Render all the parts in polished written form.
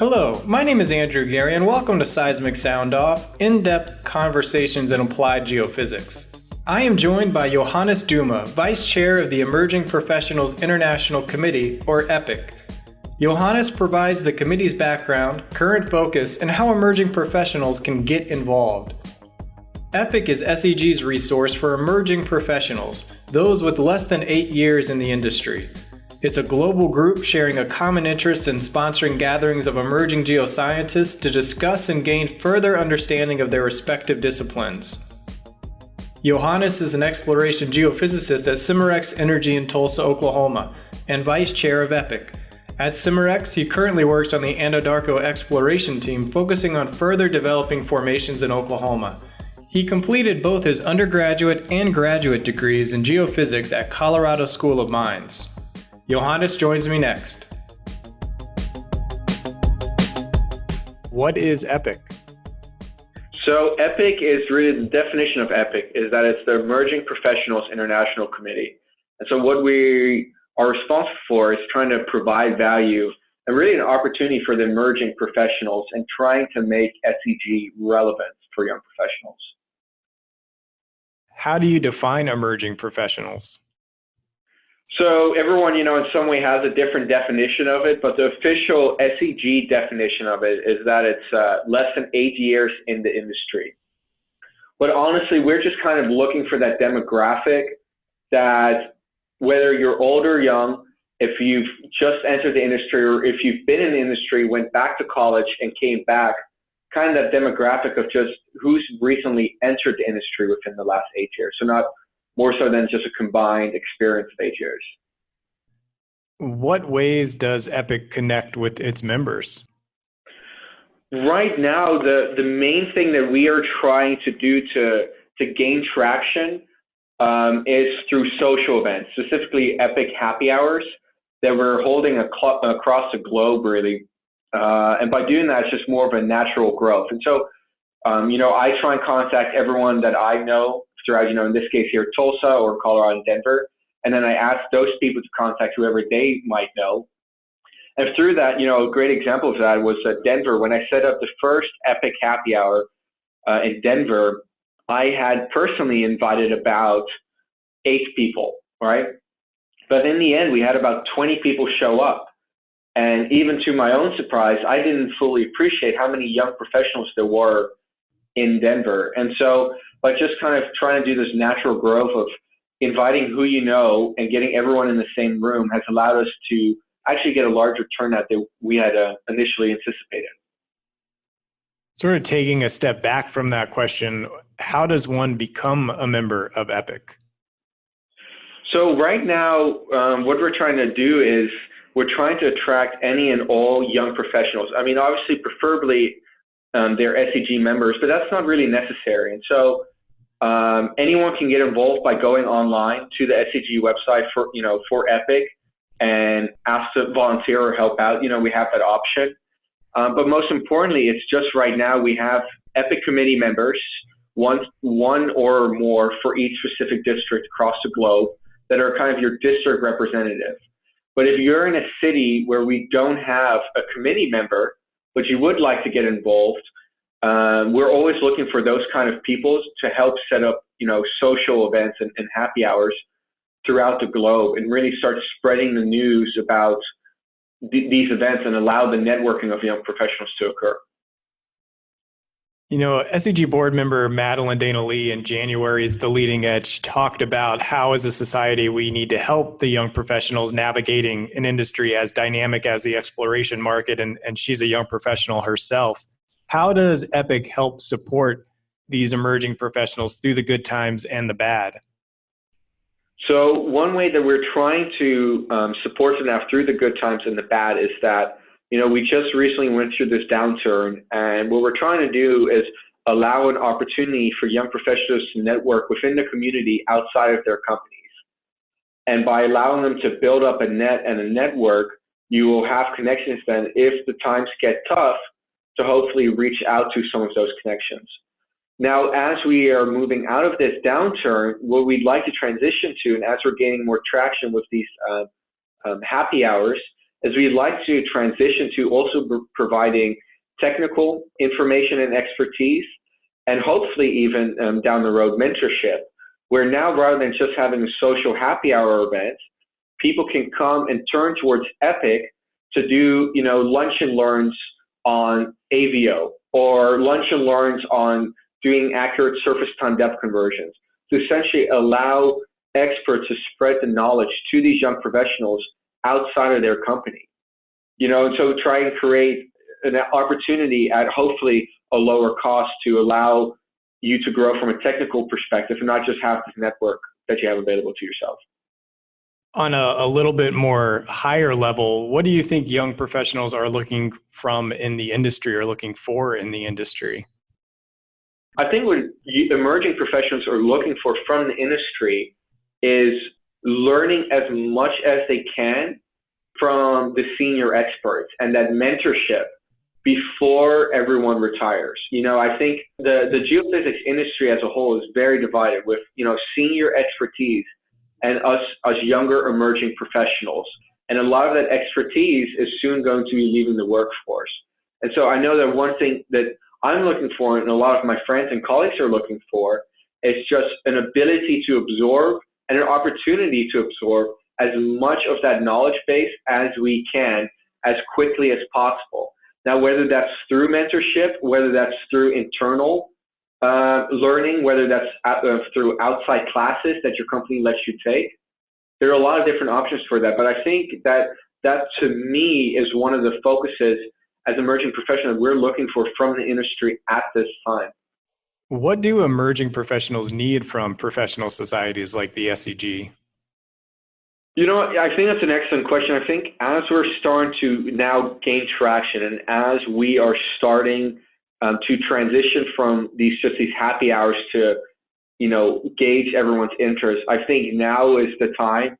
Hello, my name is Andrew Geary and welcome to Seismic Sound Off, in-depth conversations in applied geophysics. I am joined by Johannes Douma, Vice Chair of the Emerging Professionals International Committee, or EPIC. Johannes provides the committee's background, current focus, and how emerging professionals can get involved. EPIC is SEG's resource for emerging professionals, those with less than 8 years in the industry. It's a global group sharing a common interest in sponsoring gatherings of emerging geoscientists to discuss and gain further understanding of their respective disciplines. Johannes is an exploration geophysicist at Cimarex Energy in Tulsa, Oklahoma, and Vice Chair of EPIC. At Cimarex, he currently works on the Anadarko Exploration Team, focusing on further developing formations in Oklahoma. He completed both his undergraduate and graduate degrees in geophysics at Colorado School of Mines. Johannes joins me next. What is EPIC? So EPIC is really the definition of EPIC is that it's the Emerging Professionals International Committee. And so what we are responsible for is trying to provide value and really an opportunity for the emerging professionals and trying to make SEG relevant for young professionals. How do you define emerging professionals? So everyone, in some way has a different definition of it, but the official SEG definition of it is that it's less than 8 years in the industry. But honestly, we're just kind of looking for that demographic that whether you're old or young, if you've just entered the industry or if you've been in the industry, went back to college and came back, kind of that demographic of just who's recently entered the industry within the last 8 years. So not more so than just a combined experience of 8 years. What ways does EPIC connect with its members? Right now, the main thing that we are trying to do to gain traction is through social events, specifically EPIC happy hours that we're holding across the globe, really. And by doing that, it's just more of a natural growth. And so, I try and contact everyone that I know throughout, in this case here, Tulsa or Colorado and Denver. And then I ask those people to contact whoever they might know. And through that, a great example of that was Denver. When I set up the first EPIC happy hour in Denver, I had personally invited about 8 people, right? But in the end, we had about 20 people show up. And even to my own surprise, I didn't fully appreciate how many young professionals there were in Denver. And so by just kind of trying to do this natural growth of inviting who you know and getting everyone in the same room has allowed us to actually get a larger turnout than we had initially anticipated. Sort of taking a step back from that question, how does one become a member of EPIC? So right now, what we're trying to do is we're trying to attract any and all young professionals. I mean, obviously, preferably they're SEG members, but that's not really necessary. And so anyone can get involved by going online to the SEG website for EPIC and ask to volunteer or help out. We have that option. But most importantly, it's just right now we have EPIC committee members, one or more for each specific district across the globe that are kind of your district representative. But if you're in a city where we don't have a committee member, but you would like to get involved, we're always looking for those kind of people to help set up, social events and happy hours throughout the globe and really start spreading the news about these events and allow the networking of young professionals to occur. SEG board member Madeline Dana Lee in January's The Leading Edge talked about how as a society we need to help the young professionals navigating an industry as dynamic as the exploration market, and she's a young professional herself. How does EPIC help support these emerging professionals through the good times and the bad? So one way that we're trying to support them now through the good times and the bad is that we just recently went through this downturn, and what we're trying to do is allow an opportunity for young professionals to network within the community outside of their companies. And by allowing them to build up a net and a network, you will have connections then if the times get tough to hopefully reach out to some of those connections. Now, as we are moving out of this downturn, what we'd like to transition to, and as we're gaining more traction with these happy hours, is we'd like to transition to also providing technical information and expertise, and hopefully even down the road mentorship, where now rather than just having a social happy hour event, people can come and turn towards EPIC to do, lunch and learns on AVO or lunch and learns on doing accurate surface time depth conversions, to essentially allow experts to spread the knowledge to these young professionals outside of their company. And so try and create an opportunity at hopefully a lower cost to allow you to grow from a technical perspective and not just have this network that you have available to yourself. On a little bit more higher level, what do you think young professionals are looking from in the industry or looking for in the industry? I think what emerging professionals are looking for from the industry is learning as much as they can from the senior experts and that mentorship before everyone retires. I think the geophysics industry as a whole is very divided with, senior expertise and us younger emerging professionals. And a lot of that expertise is soon going to be leaving the workforce. And so I know that one thing that I'm looking for and a lot of my friends and colleagues are looking for is just an ability to absorb and an opportunity to absorb as much of that knowledge base as we can as quickly as possible. Now, whether that's through mentorship, whether that's through internal learning, whether that's through outside classes that your company lets you take, there are a lot of different options for that. But I think that to me is one of the focuses as emerging professionals we're looking for from the industry at this time. What do emerging professionals need from professional societies like the SEG? I think that's an excellent question. I think as we're starting to now gain traction and as we are starting to transition from these happy hours to, gauge everyone's interest, I think now is the time.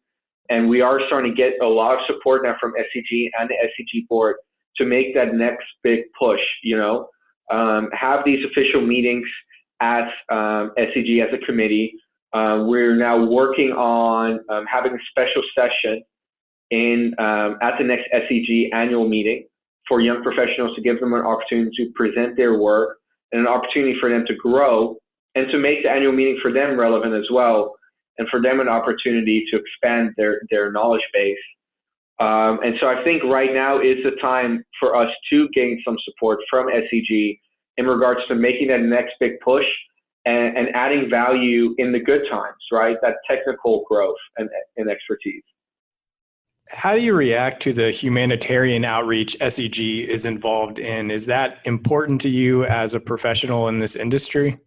And we are starting to get a lot of support now from SEG and the SEG board to make that next big push, have these official meetings at SEG as a committee. We're now working on having a special session at the next SEG annual meeting for young professionals to give them an opportunity to present their work and an opportunity for them to grow and to make the annual meeting for them relevant as well, and for them an opportunity to expand their knowledge base. And so I think right now is the time for us to gain some support from SEG in regards to making that next big push and adding value in the good times, right? That technical growth and expertise. How do you react to the humanitarian outreach SEG is involved in? Is that important to you as a professional in this industry?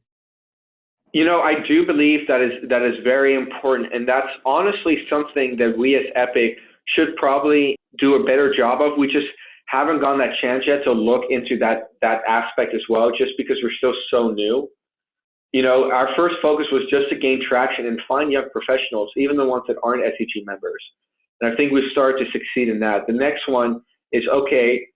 I do believe that is very important. And that's honestly something that we as EPIC should probably do a better job of. We just haven't gotten that chance yet to look into that aspect as well, just because we're still so new. Our first focus was just to gain traction and find young professionals, even the ones that aren't SEG members. And I think we've started to succeed in that. The next one is, okay,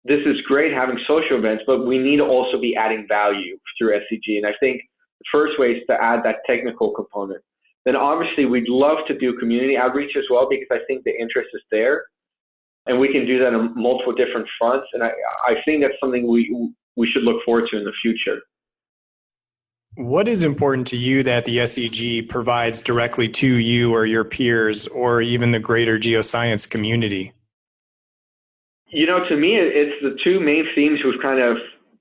this is great having social events, but we need to also be adding value through SEG. And I think the first way is to add that technical component. Then obviously we'd love to do community outreach as well, because I think the interest is there. And we can do that on multiple different fronts. And I think that's something we should look forward to in the future. What is important to you that the SEG provides directly to you or your peers or even the greater geoscience community? To me, it's the two main themes we've kind of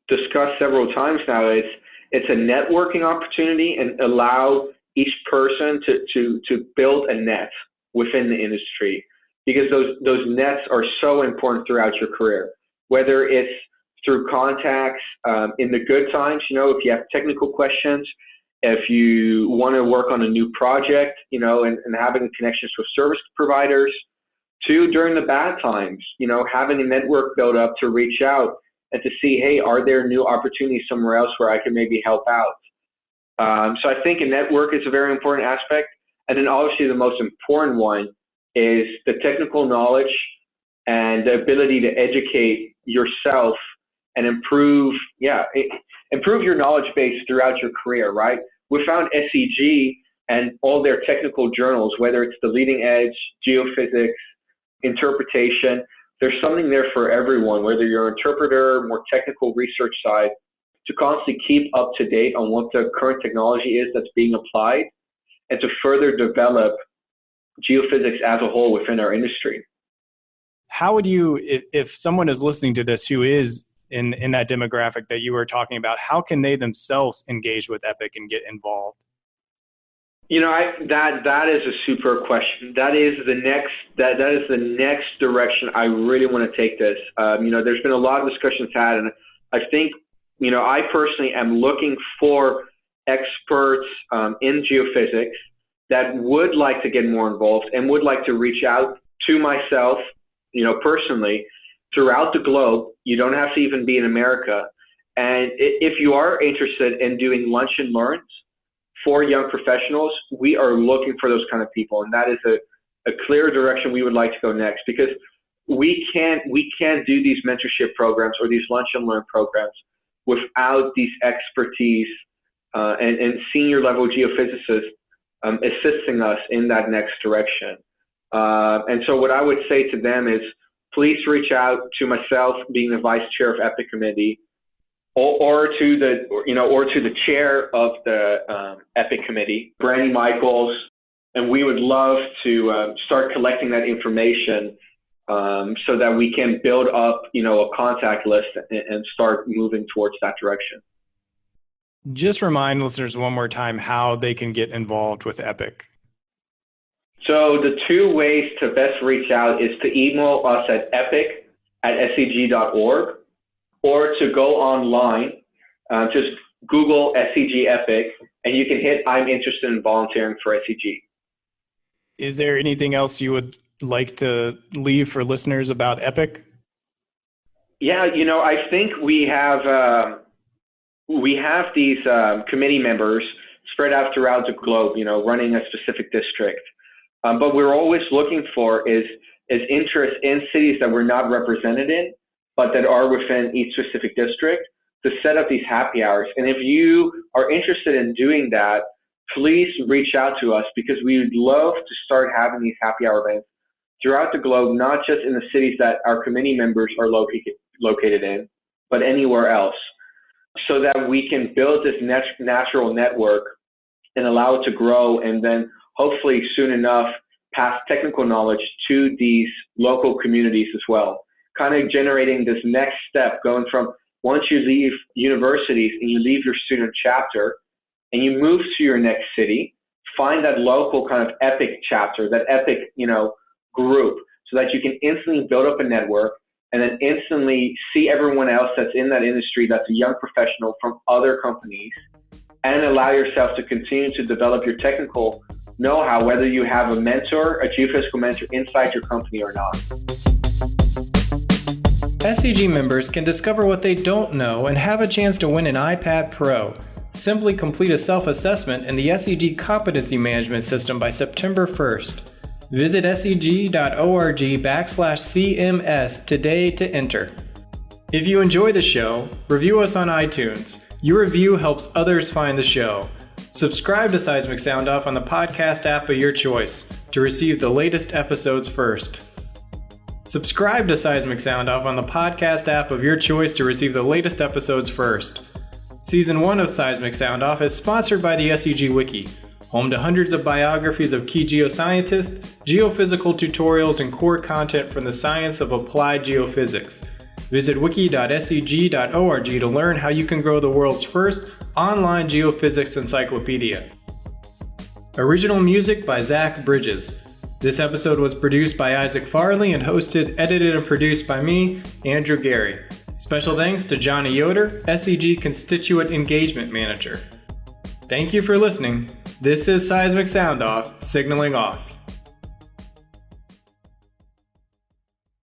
discussed several times now. It's a networking opportunity and allow each person to build a net within the industry, because those nets are so important throughout your career, whether it's through contacts in the good times, if you have technical questions, if you want to work on a new project, and having connections with service providers, to during the bad times, having a network built up to reach out and to see, hey, are there new opportunities somewhere else where I can maybe help out? So I think a network is a very important aspect. And then obviously the most important one is the technical knowledge and the ability to educate yourself and improve your knowledge base throughout your career, right? We found SEG and all their technical journals, whether it's the leading edge, geophysics, interpretation, there's something there for everyone, whether you're an interpreter, more technical research side, to constantly keep up to date on what the current technology is that's being applied and to further develop geophysics as a whole within our industry. How would you, if someone is listening to this who is in that demographic that you were talking about, how can they themselves engage with EPIC and get involved? That is a super question. That is the next direction I really want to take this. There's been a lot of discussions had, and I think, I personally am looking for experts in geophysics that would like to get more involved and would like to reach out to myself, personally, throughout the globe. You don't have to even be in America. And if you are interested in doing lunch and learns for young professionals, we are looking for those kind of people. And that is a clear direction we would like to go next, because we can't do these mentorship programs or these lunch and learn programs without these expertise and senior level geophysicists assisting us in that next direction. And so what I would say to them is, please reach out to myself, being the vice chair of EPIC committee, or to the chair of the EPIC committee, Brandy Michaels, and we would love to start collecting that information so that we can build up, a contact list and start moving towards that direction. Just remind listeners one more time how they can get involved with EPIC. So the two ways to best reach out is to email us at epic@seg.org, or to go online, just Google SEG EPIC, and you can hit I'm interested in volunteering for SEG. Is there anything else you would like to leave for listeners about EPIC? Yeah, I think we have these committee members spread out throughout the globe, running a specific district. But we're always looking for is interest in cities that we're not represented in, but that are within each specific district, to set up these happy hours. And if you are interested in doing that, please reach out to us, because we would love to start having these happy hour events throughout the globe, not just in the cities that our committee members are located in, but anywhere else, so that we can build this natural network and allow it to grow, and then hopefully soon enough pass technical knowledge to these local communities as well. Kind of generating this next step, going from once you leave universities and you leave your student chapter and you move to your next city, find that local kind of EPIC chapter, that EPIC, group, so that you can instantly build up a network and then instantly see everyone else that's in that industry that's a young professional from other companies, and allow yourself to continue to develop your technical know-how, whether you have a mentor, a geophysical mentor inside your company or not. SEG members can discover what they don't know and have a chance to win an iPad Pro. Simply complete a self-assessment in the SEG Competency Management System by September 1st. Visit seg.org/CMS today to enter. If you enjoy the show, review us on iTunes. Your review helps others find the show. Subscribe to Seismic Sound Off on the podcast app of your choice to receive the latest episodes first. Subscribe to Seismic Sound Off on the podcast app of your choice to receive the latest episodes first. Season 1 of Seismic Sound Off is sponsored by the SEG Wiki, home to hundreds of biographies of key geoscientists, geophysical tutorials, and core content from the science of applied geophysics. Visit wiki.seg.org to learn how you can grow the world's first online geophysics encyclopedia. Original music by Zach Bridges. This episode was produced by Isaac Farley and hosted, edited, and produced by me, Andrew Geary. Special thanks to Johnny Yoder, SEG Constituent Engagement Manager. Thank you for listening. This is Seismic Sound Off, signaling off.